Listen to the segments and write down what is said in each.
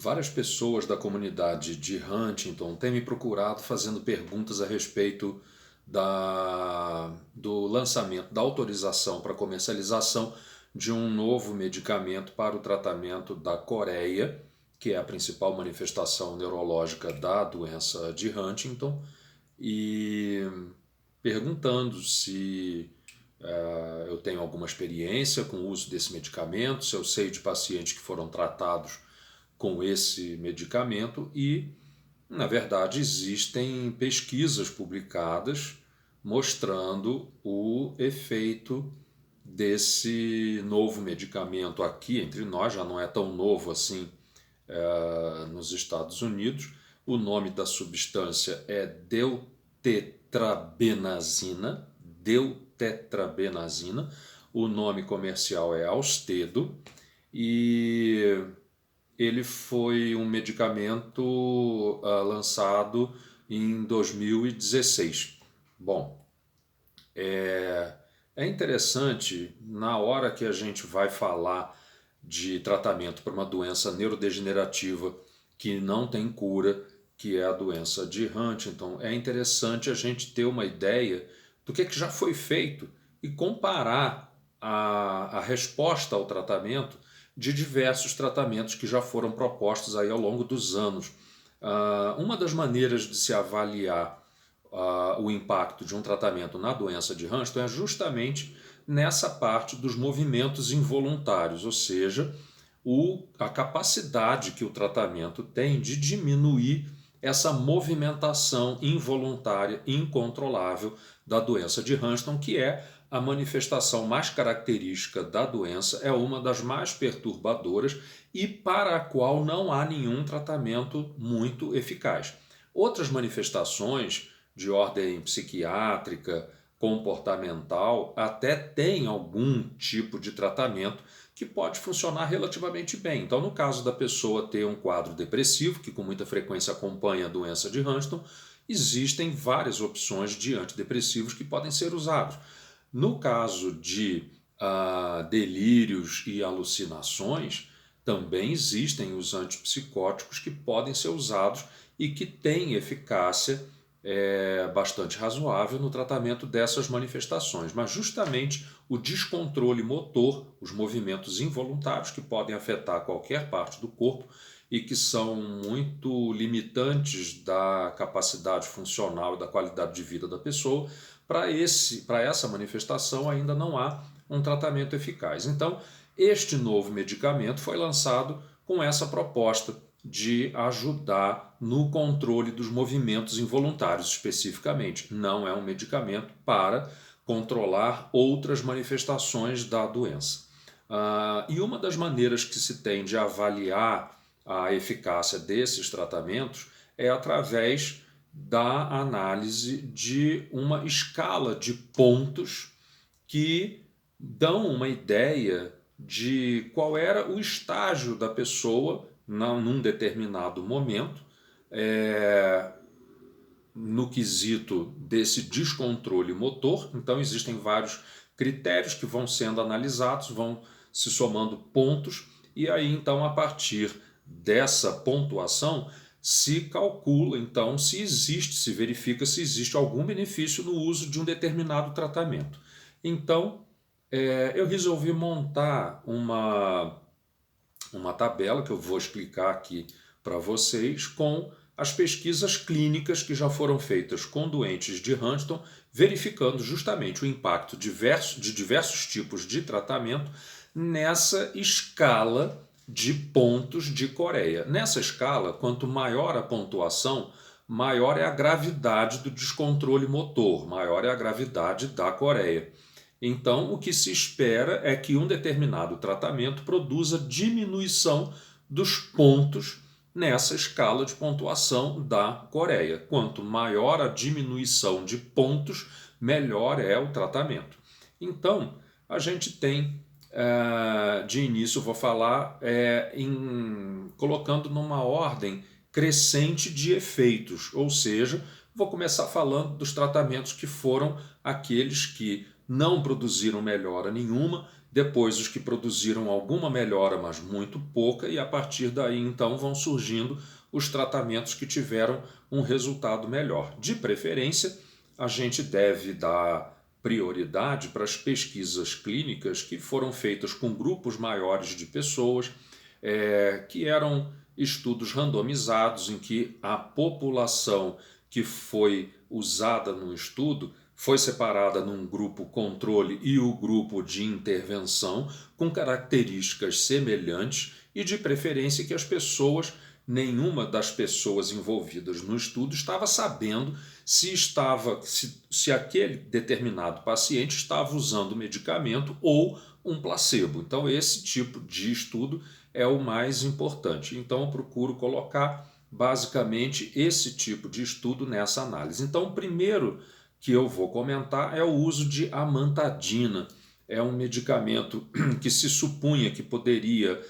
Várias pessoas da comunidade de Huntington têm me procurado fazendo perguntas a respeito do lançamento, da autorização para comercialização de um novo medicamento para o tratamento da coreia, que é a principal manifestação neurológica da doença de Huntington, e perguntando se eu tenho alguma experiência com o uso desse medicamento, se eu sei de pacientes que foram tratados com esse medicamento e, na verdade, existem pesquisas publicadas mostrando o efeito desse novo medicamento aqui entre nós, já não é tão novo assim nos Estados Unidos. O nome da substância é deutetrabenazina. O nome comercial é Austedo e ele foi um medicamento lançado em 2016. Bom, é interessante, na hora que a gente vai falar de tratamento para uma doença neurodegenerativa que não tem cura, que é a doença de Huntington, é interessante a gente ter uma ideia do que já foi feito e comparar a resposta ao tratamento de diversos tratamentos que já foram propostos aí ao longo dos anos. Uma das maneiras de se avaliar o impacto de um tratamento na doença de Huntington é justamente nessa parte dos movimentos involuntários, ou seja, a capacidade que o tratamento tem de diminuir essa movimentação involuntária incontrolável da doença de Huntington, que é a manifestação mais característica da doença, é uma das mais perturbadoras e para a qual não há nenhum tratamento muito eficaz. Outras manifestações de ordem psiquiátrica, comportamental, até têm algum tipo de tratamento que pode funcionar relativamente bem. Então, no caso da pessoa ter um quadro depressivo, que com muita frequência acompanha a doença de Huntington, existem várias opções de antidepressivos que podem ser usados. No caso de delírios e alucinações, também existem os antipsicóticos que podem ser usados e que têm eficácia bastante razoável no tratamento dessas manifestações, mas justamente o descontrole motor, os movimentos involuntários que podem afetar qualquer parte do corpo e que são muito limitantes da capacidade funcional e da qualidade de vida da pessoa, para essa manifestação ainda não há um tratamento eficaz. Então, este novo medicamento foi lançado com essa proposta de ajudar no controle dos movimentos involuntários, especificamente. Não é um medicamento para controlar outras manifestações da doença. E uma das maneiras que se tem de avaliar a eficácia desses tratamentos é através da análise de uma escala de pontos que dão uma ideia de qual era o estágio da pessoa num determinado momento, no quesito desse descontrole motor. Então, existem vários critérios que vão sendo analisados, vão se somando pontos, e aí, então, a partir dessa pontuação, se calcula, então, se verifica se existe algum benefício no uso de um determinado tratamento. Então, eu resolvi montar uma tabela que eu vou explicar aqui para vocês com as pesquisas clínicas que já foram feitas com doentes de Huntington, verificando justamente o impacto de diversos tipos de tratamento nessa escala de pontos de Coreia. Nessa escala, quanto maior a pontuação, maior é a gravidade do descontrole motor, maior é a gravidade da Coreia. Então, o que se espera é que um determinado tratamento produza diminuição dos pontos nessa escala de pontuação da Coreia. Quanto maior a diminuição de pontos, melhor é o tratamento. Então, a gente tem, de início, vou falar colocando numa ordem crescente de efeitos, ou seja, vou começar falando dos tratamentos que foram aqueles que não produziram melhora nenhuma depois os que produziram alguma melhora, mas muito pouca, e a partir daí então vão surgindo os tratamentos que tiveram um resultado melhor. De preferência, a gente deve dar prioridade para as pesquisas clínicas que foram feitas com grupos maiores de pessoas, que eram estudos randomizados em que a população que foi usada no estudo foi separada num grupo controle e o grupo de intervenção com características semelhantes e de preferência que as pessoas, nenhuma das pessoas envolvidas no estudo estava sabendo se aquele determinado paciente estava usando medicamento ou um placebo. Então esse tipo de estudo é o mais importante. Então eu procuro colocar basicamente esse tipo de estudo nessa análise. Então o primeiro que eu vou comentar é o uso de amantadina. É um medicamento que se supunha que poderia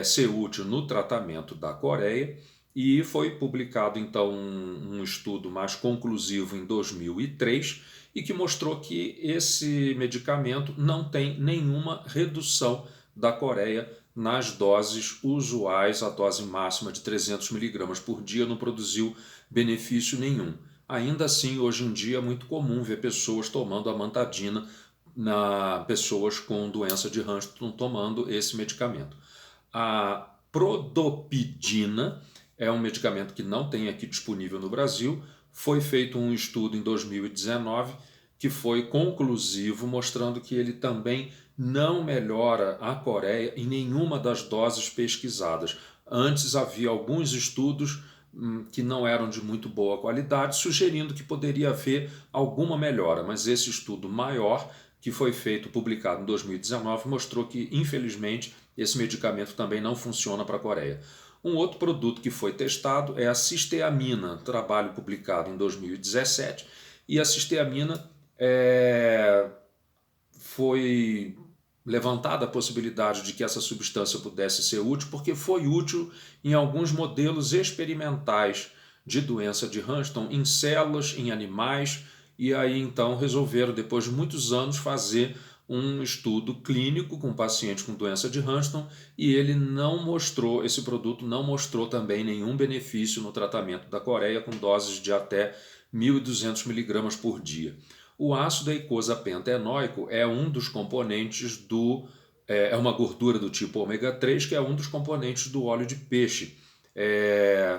ser útil no tratamento da coreia e foi publicado então um estudo mais conclusivo em 2003 e que mostrou que esse medicamento não tem nenhuma redução da coreia nas doses usuais. A dose máxima de 300 miligramas por dia não produziu benefício nenhum. Ainda assim, hoje em dia é muito comum ver pessoas tomando amantadina, pessoas com doença de Huntington tomando esse medicamento. A prodopidina é um medicamento que não tem aqui disponível no Brasil. Foi feito um estudo em 2019 que foi conclusivo, mostrando que ele também não melhora a coreia em nenhuma das doses pesquisadas. Antes havia alguns estudos que não eram de muito boa qualidade, sugerindo que poderia haver alguma melhora, mas esse estudo maior, que foi feito, publicado em 2019, mostrou que, infelizmente, esse medicamento também não funciona para a Coreia. Um outro produto que foi testado é a cisteamina, trabalho publicado em 2017, e a cisteamina foi levantada a possibilidade de que essa substância pudesse ser útil, porque foi útil em alguns modelos experimentais de doença de Huntington em células, em animais, e aí então resolveram, depois de muitos anos, fazer um estudo clínico com pacientes com doença de Huntington e ele não mostrou, esse produto não mostrou também nenhum benefício no tratamento da coreia com doses de até 1.200 miligramas por dia. O ácido eicosapentaenoico é um dos componentes é uma gordura do tipo ômega 3, que é um dos componentes do óleo de peixe.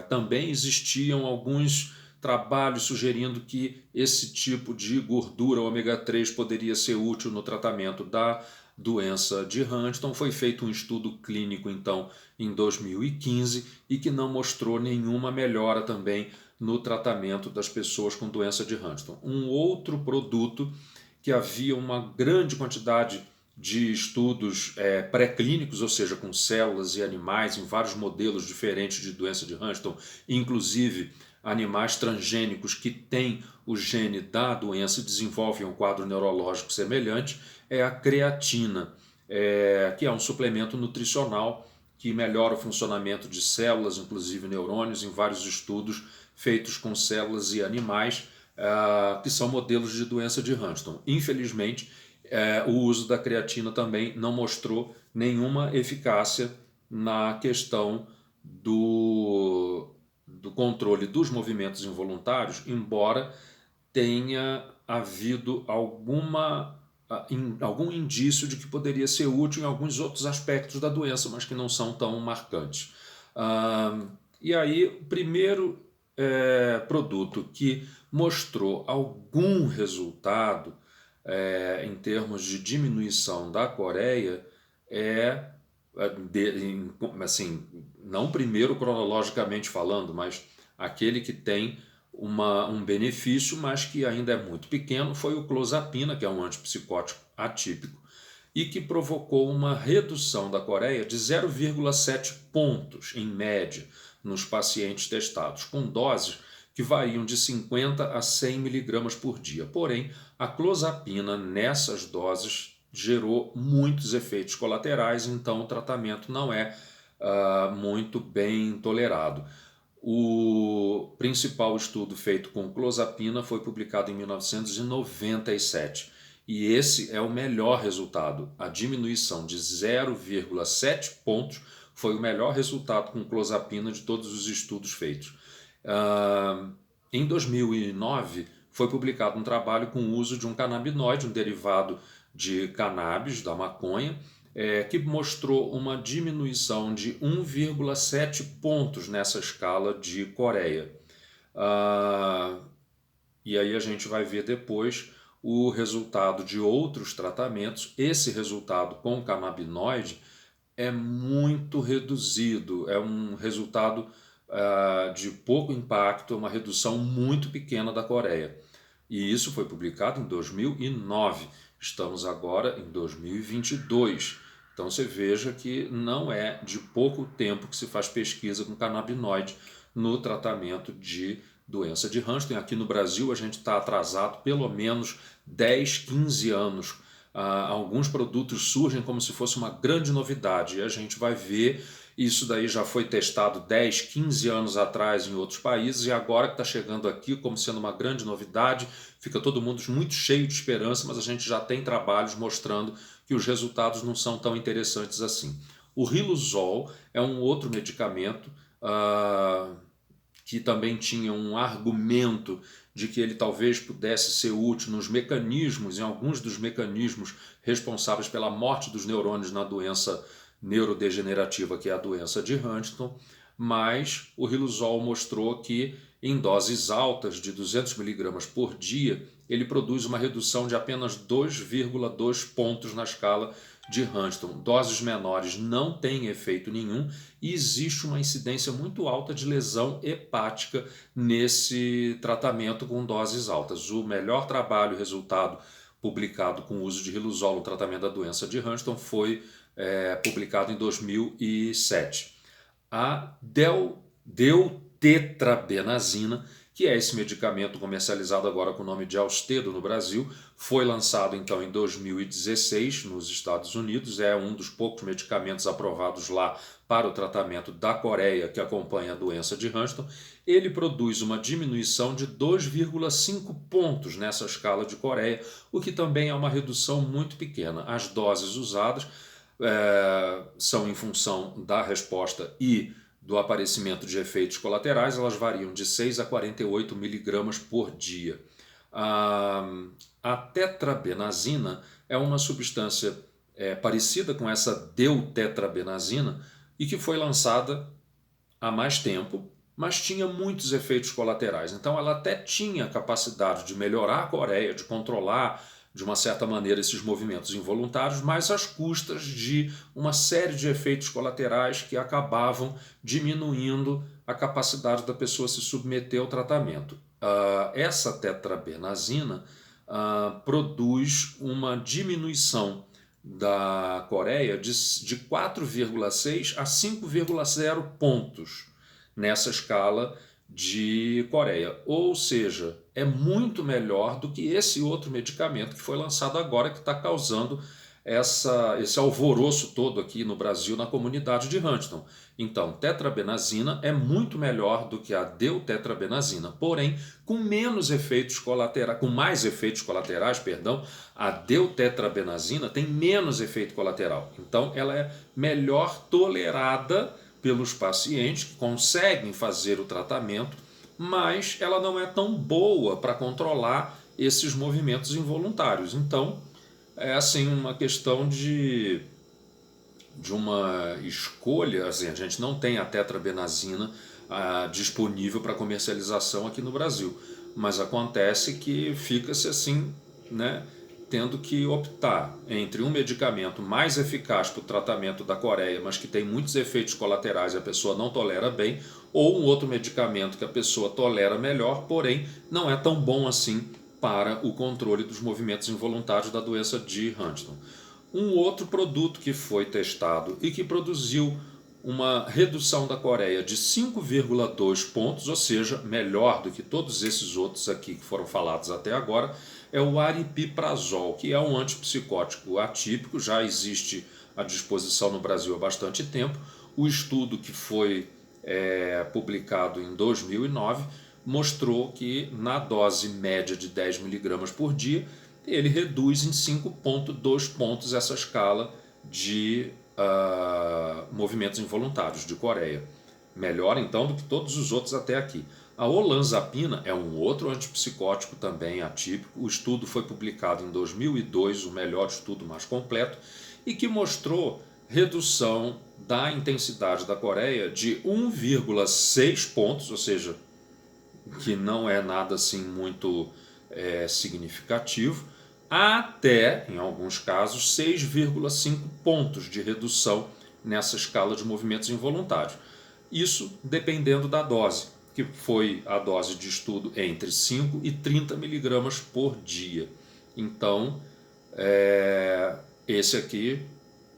Também existiam alguns trabalhos sugerindo que esse tipo de gordura ômega 3 poderia ser útil no tratamento da doença de Huntington. Foi feito um estudo clínico, então, em 2015 e que não mostrou nenhuma melhora também no tratamento das pessoas com doença de Huntington. Um outro produto que havia uma grande quantidade de estudos pré-clínicos, ou seja, com células e animais em vários modelos diferentes de doença de Huntington, inclusive animais transgênicos que têm o gene da doença e desenvolvem um quadro neurológico semelhante, é a creatina, que é um suplemento nutricional que melhora o funcionamento de células, inclusive neurônios, em vários estudos feitos com células e animais, que são modelos de doença de Huntington. Infelizmente, o uso da creatina também não mostrou nenhuma eficácia na questão do controle dos movimentos involuntários, embora tenha havido algum indício de que poderia ser útil em alguns outros aspectos da doença, mas que não são tão marcantes. E aí, o primeiro produto que mostrou algum resultado em termos de diminuição da coreia assim, não primeiro cronologicamente falando, mas aquele que tem um benefício, mas que ainda é muito pequeno, foi o clozapina, que é um antipsicótico atípico, e que provocou uma redução da coreia de 0,7 pontos, em média, nos pacientes testados, com doses que variam de 50 a 100 miligramas por dia. Porém, a clozapina, nessas doses, gerou muitos efeitos colaterais, então o tratamento não é muito bem tolerado. O principal estudo feito com clozapina foi publicado em 1997 E esse é o melhor resultado. A diminuição de 0,7 pontos foi o melhor resultado com clozapina de todos os estudos feitos. Em 2009, foi publicado um trabalho com o uso de um canabinoide, um derivado de cannabis, da maconha, que mostrou uma diminuição de 1,7 pontos nessa escala de Coreia. E aí a gente vai ver depois o resultado de outros tratamentos. Esse resultado com canabinoide é muito reduzido, é um resultado de pouco impacto, uma redução muito pequena da Coreia. E isso foi publicado em 2009. Estamos agora em 2022. Então você veja que não é de pouco tempo que se faz pesquisa com canabinoide no tratamento de doença de Huntington. Aqui no Brasil a gente está atrasado pelo menos 10, 15 anos. Alguns produtos surgem como se fosse uma grande novidade e a gente vai ver. Isso daí já foi testado 10, 15 anos atrás em outros países e agora que está chegando aqui como sendo uma grande novidade, fica todo mundo muito cheio de esperança, mas a gente já tem trabalhos mostrando que os resultados não são tão interessantes assim. O Riluzol é um outro medicamento que também tinha um argumento de que ele talvez pudesse ser útil nos mecanismos, em alguns dos mecanismos responsáveis pela morte dos neurônios na doença neurodegenerativa, que é a doença de Huntington, mas o Riluzol mostrou que em doses altas de 200 mg por dia, ele produz uma redução de apenas 2,2 pontos na escala de Huntington. Doses menores não têm efeito nenhum e existe uma incidência muito alta de lesão hepática nesse tratamento com doses altas. O melhor trabalho e resultado publicado com o uso de Riluzol no tratamento da doença de Huntington foi publicado em 2007. A deutetrabenazina, que é esse medicamento comercializado agora com o nome de Austedo no Brasil, foi lançado então em 2016 nos Estados Unidos, é um dos poucos medicamentos aprovados lá para o tratamento da Coreia que acompanha a doença de Huntington. Ele produz uma diminuição de 2,5 pontos nessa escala de Coreia, o que também é uma redução muito pequena. As doses usadas são em função da resposta e do aparecimento de efeitos colaterais, elas variam de 6 a 48 miligramas por dia. A tetrabenazina é uma substância parecida com essa deutetrabenazina e que foi lançada há mais tempo, mas tinha muitos efeitos colaterais. Então ela até tinha a capacidade de melhorar a Coreia, de controlar de uma certa maneira esses movimentos involuntários, mas às custas de uma série de efeitos colaterais que acabavam diminuindo a capacidade da pessoa se submeter ao tratamento. Essa tetrabenazina produz uma diminuição da Coreia de 4,6 a 5,0 pontos nessa escala de Coreia, ou seja, é muito melhor do que esse outro medicamento que foi lançado agora, que está causando esse alvoroço todo aqui no Brasil na comunidade de Huntington. Então, tetrabenazina é muito melhor do que a deutetrabenazina, porém com menos efeitos colaterais, com mais efeitos colaterais, perdão. A deutetrabenazina tem menos efeito colateral, então ela é melhor tolerada pelos pacientes que conseguem fazer o tratamento, mas ela não é tão boa para controlar esses movimentos involuntários. Então, é assim uma questão de uma escolha. Assim, a gente não tem a tetrabenazina disponível para comercialização aqui no Brasil, mas acontece que fica-se assim, né, tendo que optar entre um medicamento mais eficaz para o tratamento da Coreia, mas que tem muitos efeitos colaterais e a pessoa não tolera bem, ou um outro medicamento que a pessoa tolera melhor, porém não é tão bom assim para o controle dos movimentos involuntários da doença de Huntington. Um outro produto que foi testado e que produziu uma redução da Coreia de 5,2 pontos, ou seja, melhor do que todos esses outros aqui que foram falados até agora, é o aripiprazol, que é um antipsicótico atípico, já existe à disposição no Brasil há bastante tempo. O estudo que foi publicado em 2009 mostrou que na dose média de 10 mg por dia ele reduz em 5,2 pontos essa escala de movimentos involuntários de Coreia. Melhor então do que todos os outros até aqui. A olanzapina é um outro antipsicótico também atípico. O estudo foi publicado em 2002, o melhor estudo mais completo, e que mostrou redução da intensidade da Coreia de 1,6 pontos, ou seja, que não é nada assim muito significativo, até, em alguns casos, 6,5 pontos de redução nessa escala de movimentos involuntários. Isso dependendo da dose, que foi a dose de estudo entre 5 e 30 miligramas por dia. Então, esse aqui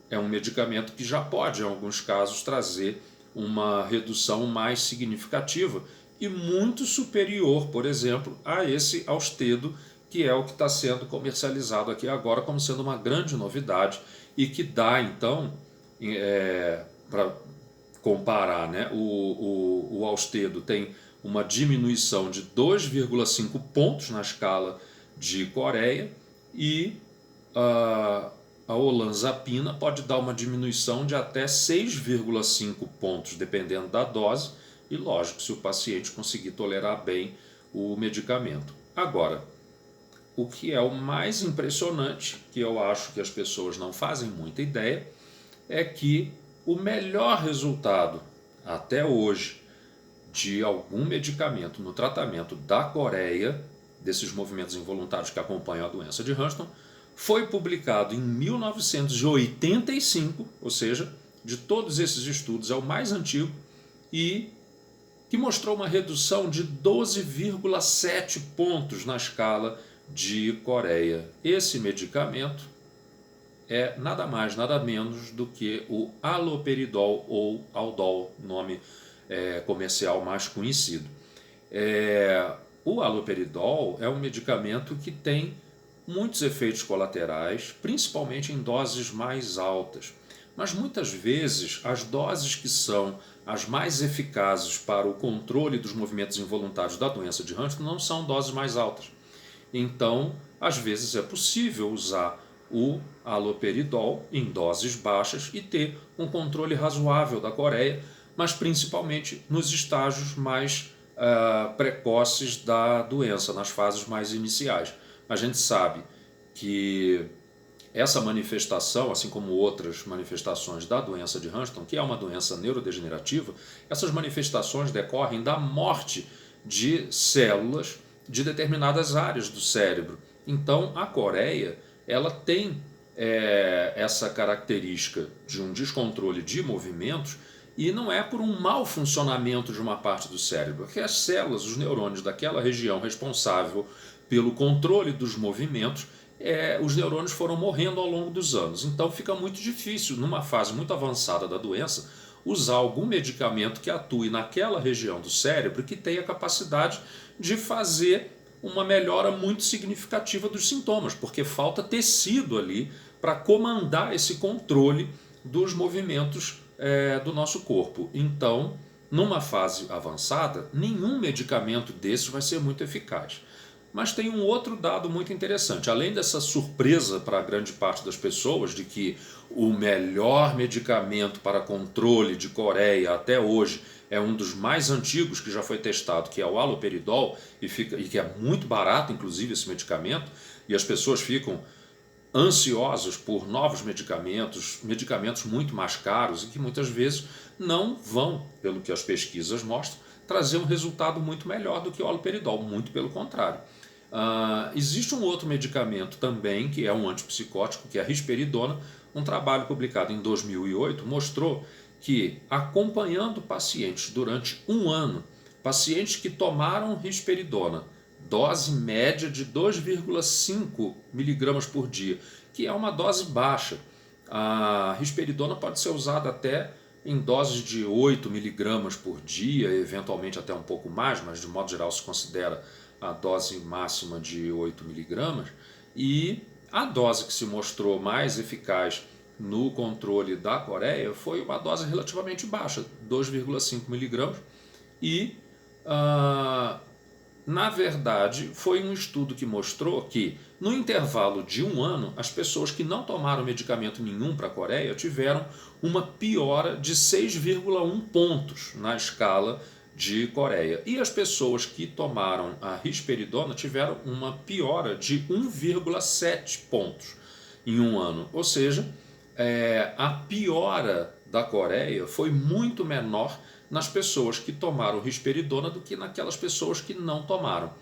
é um medicamento que já pode, em alguns casos, trazer uma redução mais significativa e muito superior, por exemplo, a esse Austedo, que é o que está sendo comercializado aqui agora como sendo uma grande novidade e que dá, então, para comparar, né, o Austedo tem uma diminuição de 2,5 pontos na escala de Coreia e a olanzapina pode dar uma diminuição de até 6,5 pontos, dependendo da dose, e lógico, se o paciente conseguir tolerar bem o medicamento. Agora, o que é o mais impressionante, que eu acho que as pessoas não fazem muita ideia, é que o melhor resultado até hoje de algum medicamento no tratamento da Coreia, desses movimentos involuntários que acompanham a doença de Huntington, foi publicado em 1985, ou seja, de todos esses estudos é o mais antigo, e que mostrou uma redução de 12,7 pontos na escala de Coreia. Esse medicamento é nada mais, nada menos do que o haloperidol ou Aldol, nome comercial mais conhecido. O haloperidol é um medicamento que tem muitos efeitos colaterais, principalmente em doses mais altas. Mas muitas vezes as doses que são as mais eficazes para o controle dos movimentos involuntários da doença de Huntington não são doses mais altas. Então, às vezes é possível usar o haloperidol em doses baixas e ter um controle razoável da Coreia, mas principalmente nos estágios mais precoces da doença, nas fases mais iniciais. A gente sabe que essa manifestação, assim como outras manifestações da doença de Huntington, que é uma doença neurodegenerativa, essas manifestações decorrem da morte de células de determinadas áreas do cérebro. Então, a Coreia ela tem essa característica de um descontrole de movimentos e não é por um mau funcionamento de uma parte do cérebro, porque as células, os neurônios daquela região responsável pelo controle dos movimentos, os neurônios foram morrendo ao longo dos anos. Então fica muito difícil, numa fase muito avançada da doença, usar algum medicamento que atue naquela região do cérebro que tenha capacidade de fazer uma melhora muito significativa dos sintomas, porque falta tecido ali para comandar esse controle dos movimentos do nosso corpo. Então, numa fase avançada, nenhum medicamento desses vai ser muito eficaz. Mas tem um outro dado muito interessante. Além dessa surpresa para a grande parte das pessoas de que o melhor medicamento para controle de Coreia até hoje é um dos mais antigos que já foi testado, que é o haloperidol, e que é muito barato, inclusive, esse medicamento, e as pessoas ficam ansiosos por novos medicamentos, medicamentos muito mais caros e que muitas vezes não vão, pelo que as pesquisas mostram, trazer um resultado muito melhor do que o haloperidol, muito pelo contrário. Existe um outro medicamento também, que é um antipsicótico, que é a risperidona. Um trabalho publicado em 2008 mostrou que, acompanhando pacientes durante um ano, pacientes que tomaram risperidona, dose média de 2,5 miligramas por dia, que é uma dose baixa. A risperidona pode ser usada até em doses de 8 miligramas por dia, eventualmente até um pouco mais, mas de modo geral se considera a dose máxima de 8 miligramas, e a dose que se mostrou mais eficaz no controle da Coreia foi uma dose relativamente baixa, 2,5 miligramas, e Na verdade, foi um estudo que mostrou que, no intervalo de um ano, as pessoas que não tomaram medicamento nenhum para a Coreia tiveram uma piora de 6,1 pontos na escala de Coreia. E as pessoas que tomaram a risperidona tiveram uma piora de 1,7 pontos em um ano. Ou seja, a piora da Coreia foi muito menor nas pessoas que tomaram risperidona do que naquelas pessoas que não tomaram.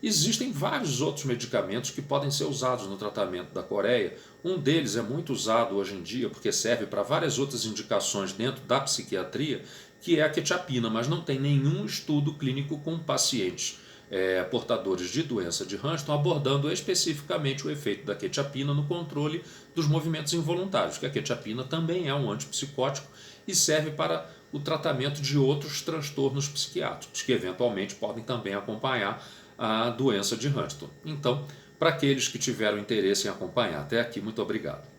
Existem vários outros medicamentos que podem ser usados no tratamento da Coreia. Um deles é muito usado hoje em dia porque serve para várias outras indicações dentro da psiquiatria, que é a quetiapina, mas não tem nenhum estudo clínico com pacientes portadores de doença de Huntington abordando especificamente o efeito da quetiapina no controle dos movimentos involuntários, que a quetiapina também é um antipsicótico e serve para o tratamento de outros transtornos psiquiátricos, que eventualmente podem também acompanhar a doença de Huntington. Então, para aqueles que tiveram interesse em acompanhar até aqui, muito obrigado.